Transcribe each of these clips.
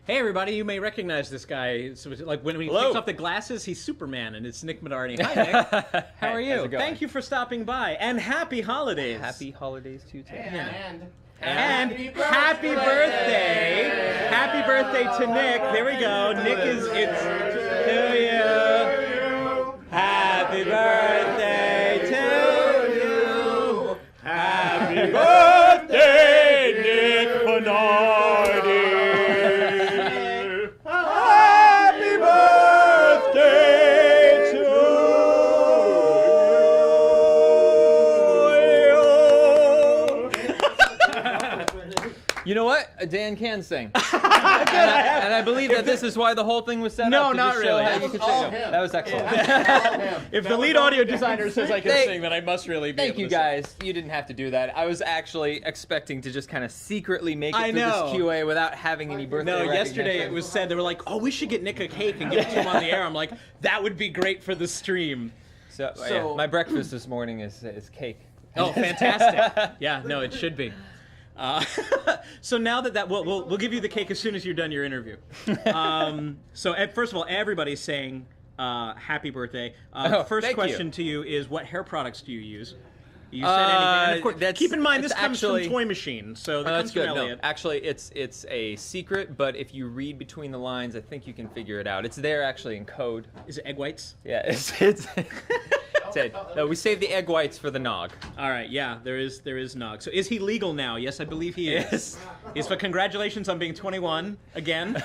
Hey everybody, you may recognize this guy. So like when he takes off the glasses, he's Superman, and it's Nick Bonardi. Hi Nick, how are you? Thank you for stopping by, and happy holidays. Happy holidays to you too. And happy birthday! Happy birthday to Nick. There we go. Nick it's to you. Happy birthday to you. Happy birthday, Nick Bonardi. Happy birthday to you. You know what? Dan can sing. and I believe that this is why the whole thing was set up. No, to not just show really. how you could sing them. That was excellent. If the lead audio designer says I can sing, then I must really be Thank able you to sing. guys. You didn't have to do that. I was actually expecting to just kind of secretly make it I through know. this QA without having any birthday No, yesterday recognition. it was said, they were like, oh, we should get Nick a cake and give it to him on the air. I'm like, that would be great for the stream. So yeah, my breakfast this morning is cake. Oh, fantastic. Yeah, no, it should be. So now that we'll give you the cake as soon as you're done your interview. So first of all, everybody's saying happy birthday. First question to you is, what hair products do you use? You said anything. And of course, keep in mind, this comes from Toy Machine, so that comes from Elliot. No, actually, it's a secret, but if you read between the lines, I think you can figure it out. It's there actually in code. Is it egg whites? Yeah, it's no, we save the egg whites for the nog. All right, yeah, there is nog. So is he legal now? Yes, I believe he is. Yes. But congratulations on being 21 again.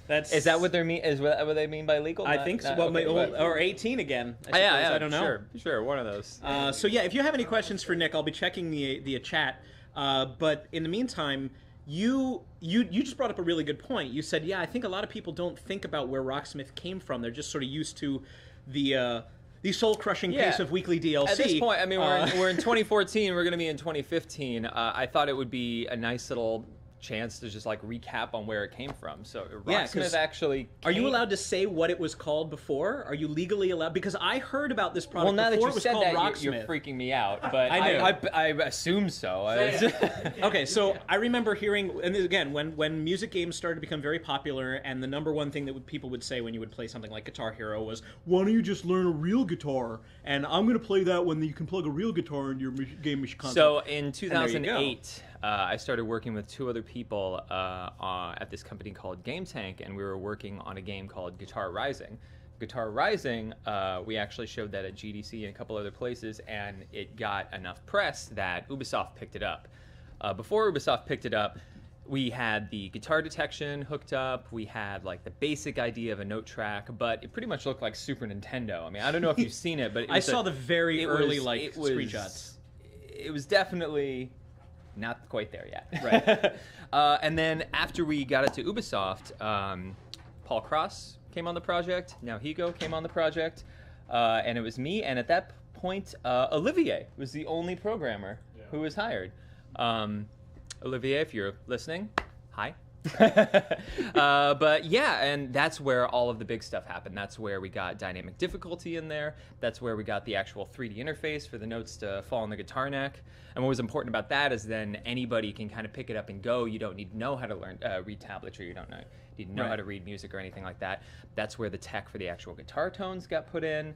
Is that what they mean? Is that what they mean by legal? I think so. Well, okay, or 18 again. I suppose. Yeah, I don't know. Sure, one of those. So yeah, if you have any questions for Nick, I'll be checking the chat. But in the meantime, you just brought up a really good point. You said, yeah, I think a lot of people don't think about where Rocksmith came from. They're just sort of used to the soul-crushing pace of weekly DLC. At this point, I mean, we're in 2014. We're going to be in 2015. I thought it would be a nice little chance to just like recap on where it came from. So Rocksmith actually Are you allowed to say what it was called before? Are you legally allowed? Because I heard about this product now before that it you was called said that, Rocksmith. you're freaking me out. But I assume so. Okay, so I remember hearing, and again, when music games started to become very popular, and the number one thing that people would say when you would play something like Guitar Hero was, why don't you just learn a real guitar? And I'm going to play that when you can plug a real guitar in your game console. So in 2008, I started working with two other people at this company called Game Tank, and we were working on a game called Guitar Rising. Guitar Rising, we actually showed that at GDC and a couple other places, and it got enough press that Ubisoft picked it up. Before Ubisoft picked it up, we had the guitar detection hooked up. We had like the basic idea of a note track, but it pretty much looked like Super Nintendo. I mean, I don't know if you've seen it, but I saw the very early screenshots. It was definitely not quite there yet. Right. And then after we got it to Ubisoft, Paul Cross came on the project. Now Higo came on the project, and it was me. And at that point, Olivier was the only programmer who was hired. Olivier, if you're listening, hi. But yeah, and that's where all of the big stuff happened. That's where we got dynamic difficulty in there. That's where we got the actual 3D interface for the notes to fall on the guitar neck. And what was important about that is then anybody can kind of pick it up and go. You don't need to know how to read tablature. You don't need to know how to read music or anything like that. That's where the tech for the actual guitar tones got put in.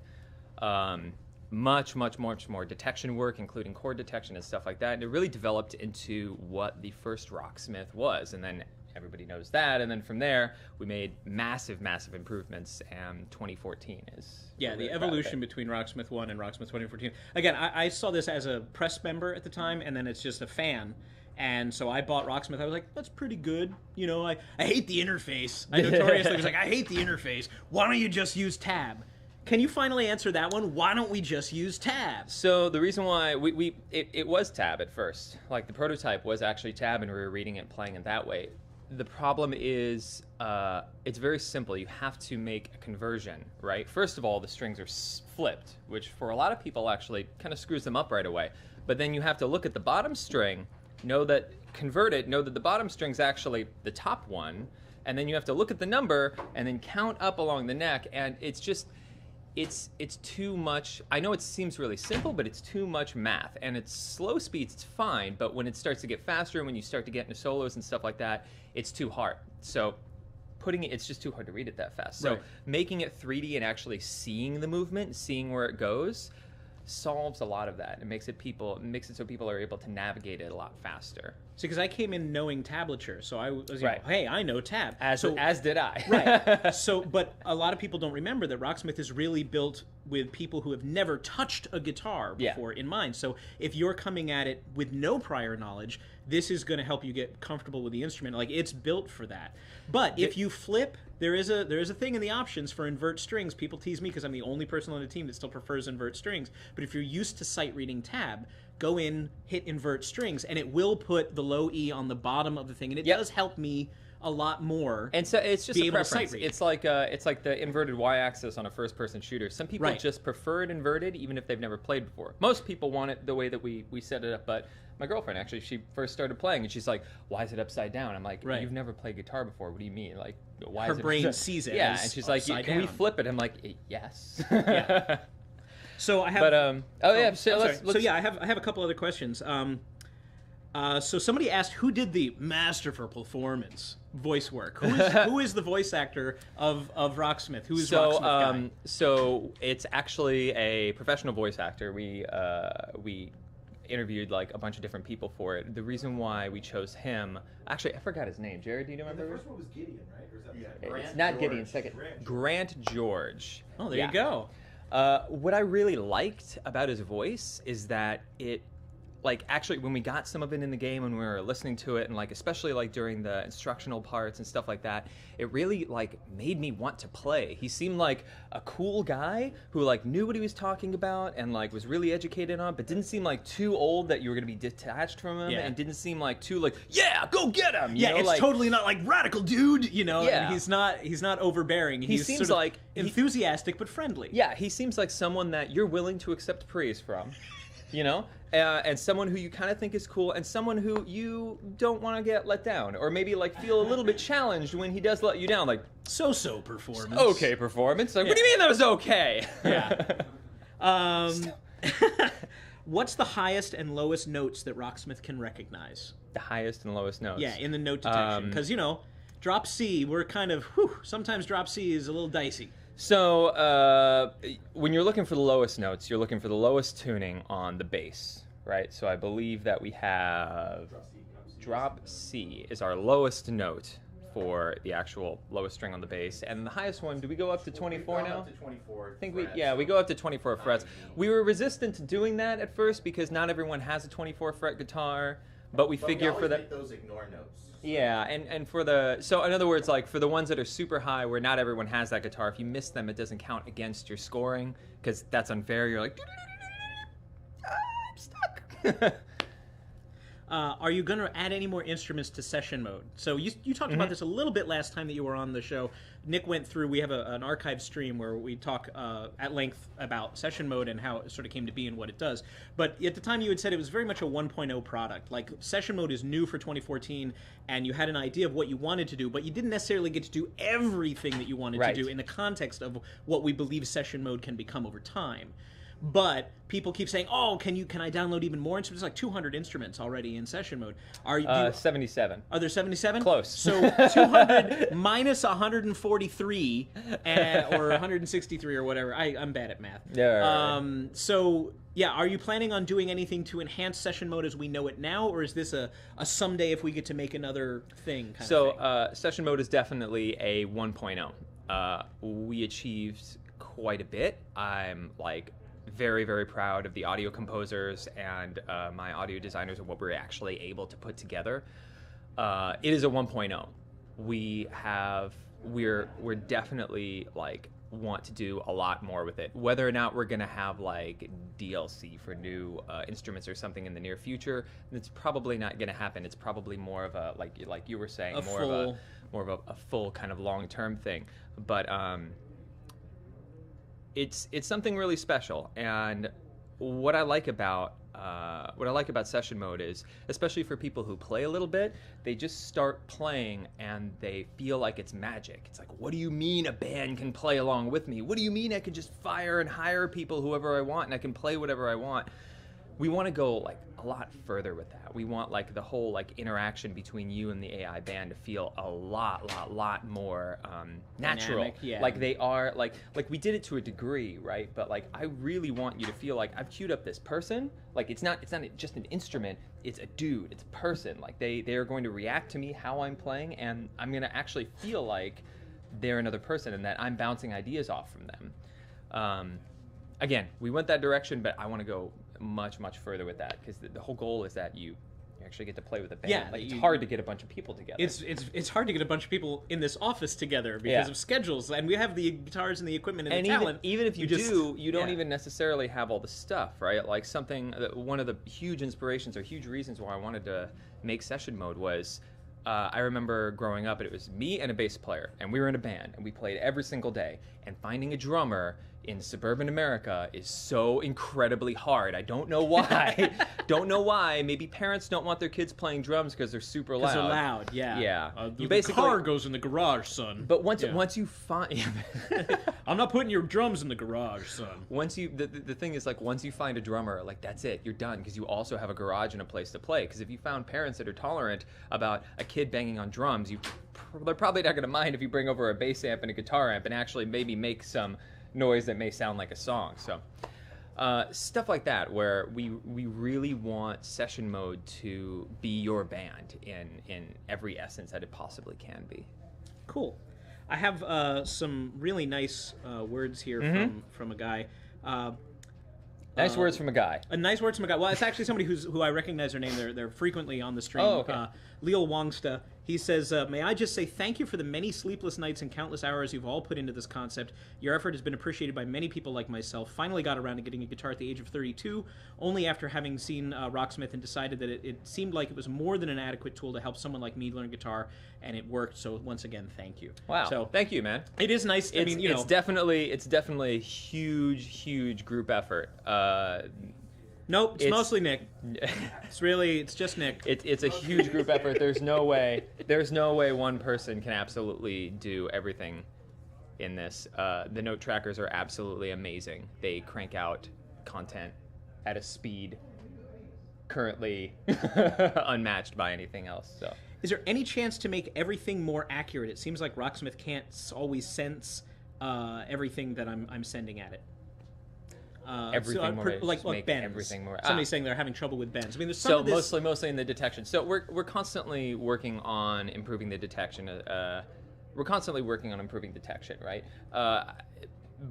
Much more detection work, including chord detection and stuff like that. And it really developed into what the first Rocksmith was. And then everybody knows that. And then from there, we made massive improvements. And 2014 is... Yeah, the evolution between Rocksmith 1 and Rocksmith 2014. Again, I saw this as a press member at the time, and then it's just a fan. And so I bought Rocksmith. I was like, that's pretty good. You know, I hate the interface. I notoriously was like, I hate the interface. Why don't you just use Tab? Can you finally answer that one? Why don't we just use Tab? So the reason why it was Tab at first. Like the prototype was actually Tab, and we were reading it and playing it that way. The problem is it's very simple. You have to make a conversion, right? First of all, the strings are flipped, which for a lot of people actually kind of screws them up right away. But then you have to look at the bottom string, know that the bottom string's actually the top one, and then you have to look at the number and then count up along the neck, and it's just... It's too much. I know it seems really simple, but it's too much math. And it's slow speeds, it's fine, but when it starts to get faster and when you start to get into solos and stuff like that, it's too hard. So putting it, it's just too hard to read it that fast. So Right. making it 3D and actually seeing the movement, seeing where it goes, solves a lot of that. It makes it so people are able to navigate it a lot faster. See, because I came in knowing tablature, so I was, Right. hey, I know tab. As did I. Right. So, but a lot of people don't remember that Rocksmith is really built with people who have never touched a guitar before in mind. So if you're coming at it with no prior knowledge, this is going to help you get comfortable with the instrument. Like, it's built for that. But if you flip, there is a thing in the options for invert strings. People tease me because I'm the only person on the team that still prefers invert strings. But if you're used to sight reading tab, go in, hit invert strings, and it will put the low E on the bottom of the thing. And it does help me a lot more. And so it's just be a able to preference. sight read. It's like the inverted y-axis on a first-person shooter. Some people just prefer it inverted, even if they've never played before. Most people want it the way that we set it up, but my girlfriend, actually, she first started playing, and she's like, why is it upside down? I'm like, you've never played guitar before. What do you mean? Like, why is it brain sees it as and she's like, can we flip it? I'm like, yes. Yeah. So I have... But, so yeah, I have a couple other questions. So somebody asked, who did the masterful performance voice work? Who is the voice actor of Rocksmith? Who is Rocksmith guy? So it's actually a professional voice actor. We interviewed like a bunch of different people for it. The reason why we chose him, actually, I forgot his name. Jared, do you remember? The first one was Gideon, right? Or is that It's not Gideon. Second, Grant George. Oh, there you go. What I really liked about his voice is that it, like, actually, when we got some of it in the game, when we were listening to it, and like especially like during the instructional parts and stuff like that, it really like made me want to play. He seemed like a cool guy who like knew what he was talking about and like was really educated on, but didn't seem like too old that you were gonna be detached from him, and didn't seem like too like, yeah, go get him. You know, it's like, totally not like radical dude, you know. Yeah. And he's not overbearing. He He's seems sort of like enthusiastic but friendly. Yeah, he seems like someone that you're willing to accept praise from. You know, and someone who you kind of think is cool, and someone who you don't want to get let down, or maybe like feel a little bit challenged when he does let you down. Like, so performance. Okay, performance. Like, what do you mean that was okay? Yeah. What's the highest and lowest notes that Rocksmith can recognize? The highest and lowest notes. Yeah, in the note detection, because drop C, we're kind of sometimes drop C is a little dicey. So when you're looking for the lowest notes, you're looking for the lowest tuning on the bass, right? So I believe that we have drop C is our lowest note for the actual lowest string on the bass, and the highest one. Do we go up to 24 now? Up to 24. I think we go up to 24 frets. We were resistant to doing that at first because not everyone has a 24 fret guitar, but we figure for that. Those ignore notes. Yeah, and for the, so in other words, like for the ones that are super high where not everyone has that guitar, if you miss them, it doesn't count against your scoring because that's unfair. You're like, I'm stuck. Are you going to add any more instruments to session mode? So you talked about this a little bit last time that you were on the show. Nick went through, we have an archive stream where we talk at length about session mode and how it sort of came to be and what it does. But at the time you had said it was very much a 1.0 product. Like, session mode is new for 2014, and you had an idea of what you wanted to do, but you didn't necessarily get to do everything that you wanted to do in the context of what we believe session mode can become over time. But people keep saying, "Oh, can I download even more instruments?" There's like 200 instruments already in session mode. 77. Are there 77? Close. So 200 minus 143 or 163 or whatever. I'm bad at math. Yeah. So yeah, are you planning on doing anything to enhance session mode as we know it now, or is this a someday if we get to make another thing kind of thing? Session mode is definitely a 1.0. We achieved quite a bit. I'm like very, very proud of the audio composers and my audio designers and what we're actually able to put together. It is a 1.0. We're definitely like want to do a lot more with it. Whether or not we're gonna have like DLC for new instruments or something in the near future, it's probably not gonna happen. It's probably more of a like you were saying, more of a full kind of long-term thing. But it's something really special, and what I like about session mode is, especially for people who play a little bit, they just start playing and they feel like it's magic. It's like, what do you mean a band can play along with me? What do you mean I can just fire and hire people, whoever I want, and I can play whatever I want? We want to go like a a lot further with that. We want like the whole like interaction between you and the AI band to feel a lot more natural. Dynamic, yeah. Like they are like we did it to a degree, right? But like I really want you to feel like I've queued up this person. Like it's not just an instrument. It's a dude. It's a person. Like they are going to react to me how I'm playing, and I'm going to actually feel like they're another person and that I'm bouncing ideas off from them. Again, we went that direction, but I want to go much further with that because the whole goal is that you actually get to play with a band. Yeah, like, it's hard to get a bunch of people together. It's hard to get a bunch of people in this office together because of schedules, and we have the guitars and the equipment and the talent. Even if you don't even necessarily have all the stuff, right? Like one of the huge inspirations or huge reasons why I wanted to make session mode was I remember growing up, and it was me and a bass player, and we were in a band, and we played every single day. And finding a drummer in suburban America is so incredibly hard. I don't know why. Don't know why. Maybe parents don't want their kids playing drums because they're super loud. Because they're loud, yeah. Yeah. The car goes in the garage, son. But once you find... I'm not putting your drums in the garage, son. The thing is, like, once you find a drummer, like, that's it. You're done because you also have a garage and a place to play. Because if you found parents that are tolerant about a kid banging on drums, they're probably not going to mind if you bring over a bass amp and a guitar amp and actually maybe make some noise that may sound like a song. So stuff like that, where we really want session mode to be your band in every essence that it possibly can be. Cool. I have some really nice words here from a guy. Nice words from a guy. Nice words from a guy. Well, it's actually somebody who I recognize their name. They're frequently on the stream. Oh, okay. Leo Wangsta. He says, may I just say thank you for the many sleepless nights and countless hours you've all put into this concept. Your effort has been appreciated by many people like myself. Finally got around to getting a guitar at the age of 32, only after having seen Rocksmith and decided that it seemed like it was more than an adequate tool to help someone like me learn guitar, and it worked. So once again, thank you. Wow. So thank you, man. It is nice. It's definitely a huge group effort. Nope, it's mostly Nick. It's just Nick. It's a huge group effort. There's no way one person can absolutely do everything in this. The note trackers are absolutely amazing. They crank out content at a speed currently unmatched by anything else. So, is there any chance to make everything more accurate? It seems like Rocksmith can't always sense everything that I'm sending at it. Everything more like bends. Everything more. Somebody's saying they're having trouble with bends. I mean, there's some so of this... mostly in the detection. So we're constantly working on improving the detection. We're constantly working on improving detection, right?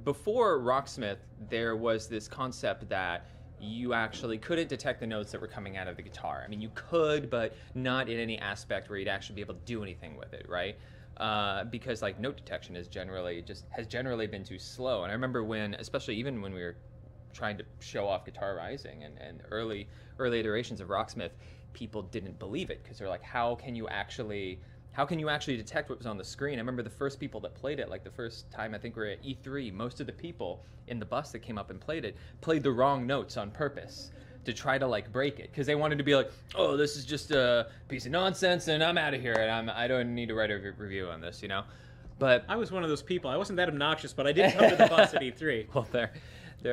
Before Rocksmith, there was this concept that you actually couldn't detect the notes that were coming out of the guitar. I mean, you could, but not in any aspect where you'd actually be able to do anything with it, right? Because like note detection has generally been too slow. And I remember especially even when we were trying to show off Guitar Rising and early iterations of Rocksmith, people didn't believe it because they're like, how can you actually detect what was on the screen? I remember the first people that played it, like the first time I think we were at E3, most of the people in the bus that came up and played it played the wrong notes on purpose to try to like break it because they wanted to be like, oh, this is just a piece of nonsense and I'm out of here and I don't need to write a review on this, you know. But I was one of those people. I wasn't that obnoxious, but I did come to the bus at E3. Well,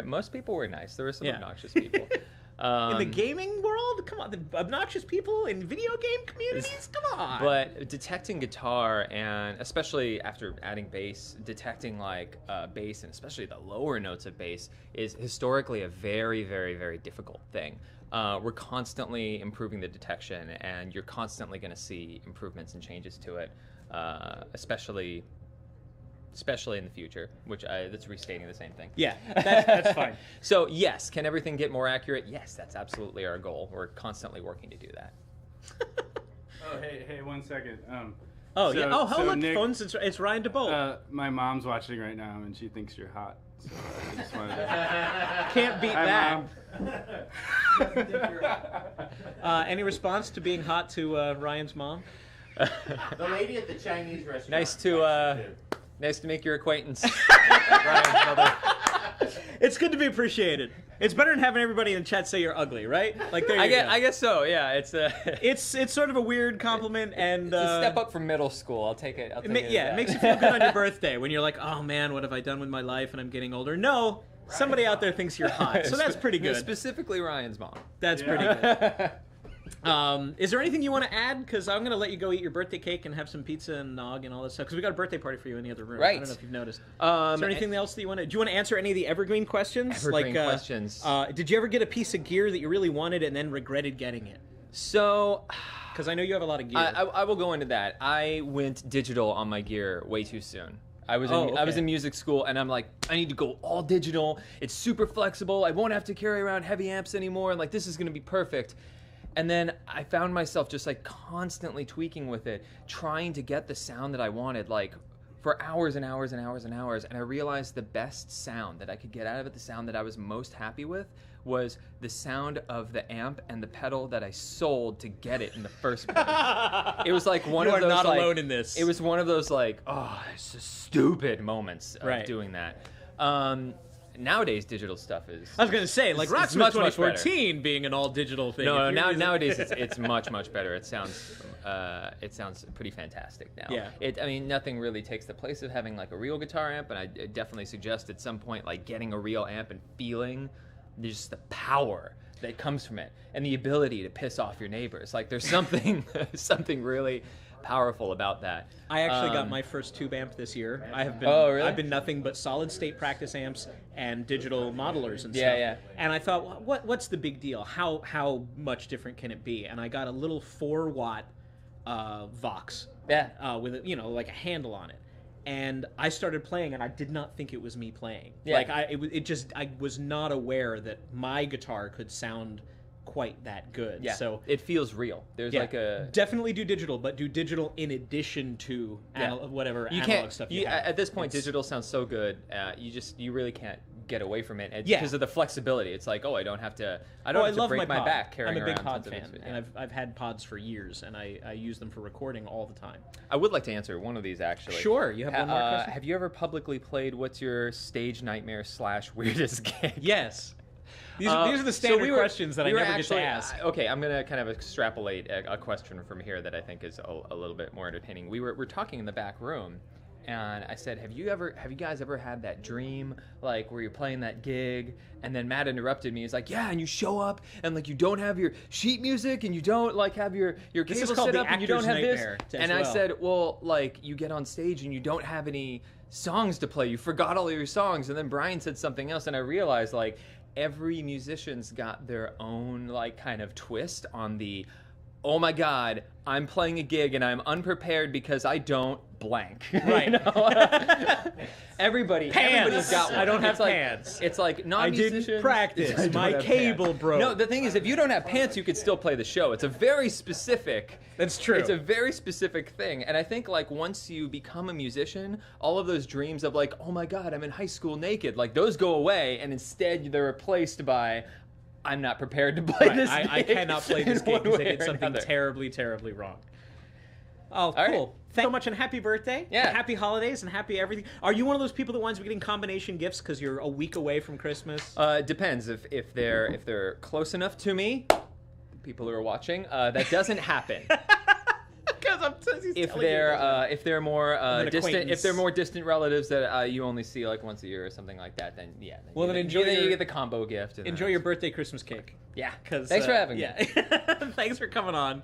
most people were nice. There were some obnoxious people. In the gaming world? Come on, the obnoxious people in video game communities? Come on! But detecting guitar, and especially after adding bass, detecting like bass, and especially the lower notes of bass, is historically a very, very, very difficult thing. We're constantly improving the detection, and you're constantly going to see improvements and changes to it, especially in the future, which that's restating the same thing. Yeah, that's fine. So yes, can everything get more accurate? Yes, that's absolutely our goal. We're constantly working to do that. Oh, hey, 1 second. Hold on, Nick, phones. It's Ryan DeBolt. My mom's watching right now, and she thinks you're hot. So I just wanted to... Can't beat that. Mom. Any response to being hot to Ryan's mom? The lady at the Chinese restaurant. Nice to make your acquaintance, Ryan, brother. It's good to be appreciated. It's better than having everybody in the chat say you're ugly, right? Like there you go. I guess so. Yeah, it's sort of a weird compliment, and it's a step up from middle school. I'll take it. It makes you feel good on your birthday when you're like, oh man, what have I done with my life, and I'm getting older. No, Somebody out there thinks you're hot, so that's pretty good. Specifically Ryan's mom. That's pretty good. Is there anything you want to add? Because I'm going to let you go eat your birthday cake and have some pizza and nog and all that stuff. Because we got a birthday party for you in the other room. Right. I don't know if you've noticed. Is there anything else that you want to... Do you want to answer any of the evergreen questions? Evergreen questions. Did you ever get a piece of gear that you really wanted and then regretted getting it? So... Because I know you have a lot of gear. I will go into that. I went digital on my gear way too soon. I was in music school, and I'm like, I need to go all digital. It's super flexible. I won't have to carry around heavy amps anymore. And like, this is going to be perfect. And then I found myself just like constantly tweaking with it, trying to get the sound that I wanted, like for hours and hours and hours and hours. And I realized the best sound that I could get out of it, the sound that I was most happy with, was the sound of the amp and the pedal that I sold to get it in the first place. It was like one of those. You are not alone in this. It was one of those like, oh, it's just stupid moments of doing that. Nowadays, digital stuff is... I was going to say, like Rocksmith 2014 being an all-digital thing. No, nowadays it's much, much better. It sounds pretty fantastic now. Yeah. I mean, nothing really takes the place of having like a real guitar amp, and I definitely suggest at some point like getting a real amp and feeling just the power that comes from it and the ability to piss off your neighbors. Like there's something really powerful about that. I actually got my first tube amp this year. Really? I've been nothing but solid state practice amps and digital modelers and stuff. Yeah. And I thought, what's the big deal? How much different can it be? And I got a little 4-watt Vox. Yeah. With like a handle on it. And I started playing, and I did not think it was me playing. Yeah. Like I was not aware that my guitar could sound quite that good. Yeah. So it feels real. There's like a definitely do digital, but do digital in addition to whatever analog stuff you have. At this point, digital sounds so good. You really can't get away from it because of the flexibility. It's like, I don't have to break my back carrying around. I'm a big pod fan, tons of and I've had pods for years, and I use them for recording all the time. I would like to answer one of these actually. Sure, you have one more question. Have you ever publicly played what's your stage nightmare / weirdest gig? Yes. These are the standard questions that I never get to ask. Okay, I'm going to kind of extrapolate a question from here that I think is a little bit more entertaining. We're talking in the back room, and I said, have you guys ever had that dream, like where you're playing that gig, and then Matt interrupted me. He's like, yeah, and you show up, and like you don't have your sheet music, and you don't like have your cable set up, and you don't have this. And I said, well, like you get on stage and you don't have any songs to play. You forgot all of your songs. And then Brian said something else, and I realized like every musician's got their own like kind of twist on the, oh my God, I'm playing a gig and I'm unprepared because I don't blank. Right. Everybody's got one. I don't have pants. It's like non-musicians. I didn't practice. My cable broke. No, the thing is, if you don't have pants, you could still play the show. It's a very specific... That's true. It's a very specific thing. And I think like once you become a musician, all of those dreams of like, oh my God, I'm in high school naked, like those go away, and instead they're replaced by, I'm not prepared to play this gig. I cannot play this gig because they did something terribly, terribly wrong. Oh, cool. Right. Thank you so much, and happy birthday. Yeah. Happy holidays and happy everything. Are you one of those people that winds up getting combination gifts because you're a week away from Christmas? It depends. If they're close enough to me, people who are watching, that doesn't happen. If they're more distant relatives that you only see like once a year or something like that, then yeah. Then you get the combo gift. Enjoy your birthday Christmas cake. Yeah. Thanks for having me. Thanks for coming on.